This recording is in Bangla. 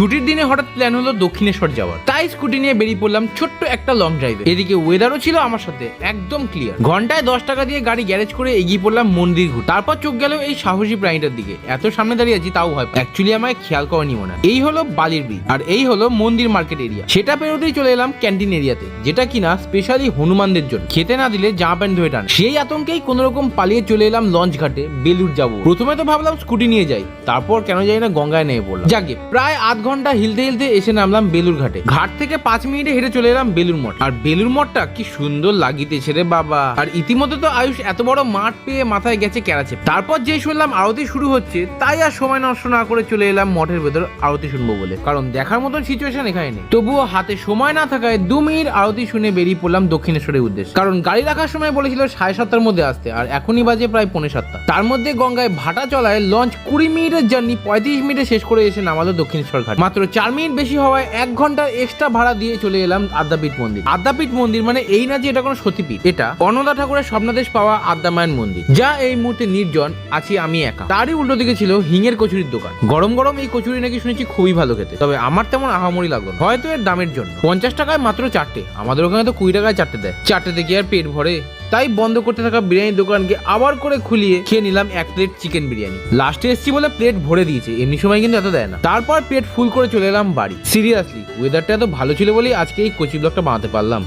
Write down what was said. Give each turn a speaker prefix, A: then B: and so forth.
A: ছুটির দিনে হঠাৎ প্ল্যান হলো দক্ষিণেশ্বর যাওয়ার, তাই স্কুটি নিয়ে বেরিয়ে পড়লাম ছোট্ট একটা লং ড্রাইভে। এদিকে ওয়েদারও ছিল আমার সাথে একদম ক্লিয়ার। ঘন্টায় 10 টাকা দিয়ে গাড়ি গ্যারেজ করে এগিয়ে পড়লাম মন্দির ঘুরতে। তারপর চোখ গেল এই সাহসী প্রাণীটার দিকে। এত সামনে দাঁড়িয়ে আছি তাও হয়, অ্যাকচুয়ালি আমায় খেয়াল করেনি মনে। এই হলো বালির ব্রিজ আর এই হলো মন্দির মার্কেট এরিয়া। সেটা পেরোতেই চলে এলাম ক্যান্টিন এরিয়াতে, যেটা কিনা স্পেশালি হনুমানদের জন্য। খেতে না দিলে জামা প্যান্ট ধরে টান। সেই আতঙ্কেই কোন রকম পালিয়ে চলে এলাম লঞ্চ ঘাটে বেলুর যাবো। প্রথমে তো ভাবলাম স্কুটি নিয়ে যাই, তারপর কেন যাই না গঙ্গায় নেমে পড়লাম। যাকে প্রায় আধ ঘন্টা হিলতে হিলতে এসে নামলাম বেলুর ঘাটে। ঘাট থেকে 5 মিনিটে হেঁটে চলে এলাম বেলুর মঠ। আর বেলুর মঠটা কি সুন্দর লাগিতেছে রে বাবা। আর ইতিমধ্যে তো আয়ুষ এত বড় মাঠ পেয়ে মাথায় গেছে ক্যারাচে। তারপর যে শুনলাম আরতি শুরু হচ্ছে, তাই আর সময় নষ্ট না করে চলে এলাম মঠের ভেতর আরতি শুনবো বলে, কারণ দেখার মতন সিচুয়েশন এখানে নেই। তবুও হাতে সময় না থাকায় 2 মিনিট আরতি শুনে বেরিয়ে পড়লাম দক্ষিণেশ্বরের উদ্দেশ্যে। কারণ গাড়ি রাখার সময় বলেছিল 7:30-র মধ্যে আসতে, আর এখনই বাজে প্রায় 6:45। তার মধ্যে গঙ্গায় ভাটা চলায় লঞ্চ 20 মিনিটের জার্নি 35 মিনিটে শেষ করে এসে নামালো দক্ষিণেশ্বর ঘাট। মাত্র 4 মিনিট বেশি হওয়ায় 1 ঘন্টার এক্সট্রা ভাড়া দিয়ে চলে এলাম আদ্যাপীঠ মন্দির। আদ্যাপীঠ মন্দির মানে এই না যে এটা কোনো সতীপীঠ, এটা অন্নদা ঠাকুরের স্বপ্নাদেশ পাওয়া আদ্যা মায়ের মন্দির, যা এই মুহূর্তে নির্জন। আছি আমি একা। তারই উল্টো দিকে ছিল হিঙের কচুরির দোকান। গরম গরম এই কচুরি নাকি শুনেছি খুবই ভালো খেতে, তবে আমার তেমন আহামরি লাগলো না, হয়তো এর দামের জন্য। 50 টাকায় মাত্র 4টে, আমাদের ওখানে তো 20 টাকায় 4টে দেয়। 4টে থেকে আর পেট ভরে, তাই বন্ধ করতে থাকা বিরিয়ানির দোকানকে আবার করে খুলিয়ে খেয়ে নিলাম 1 প্লেট চিকেন বিরিয়ানি। লাস্টে এসছি বলে প্লেট ভরে দিয়েছে, এমনি সময় কিন্তু এত দেয় না। তারপর পেট ফুল করে চলে এলাম বাড়ি। সিরিয়াসলি ওয়েদারটা এত ভালো ছিল বলেই আজকে এই কচি ব্লগটা বানাতে পারলাম।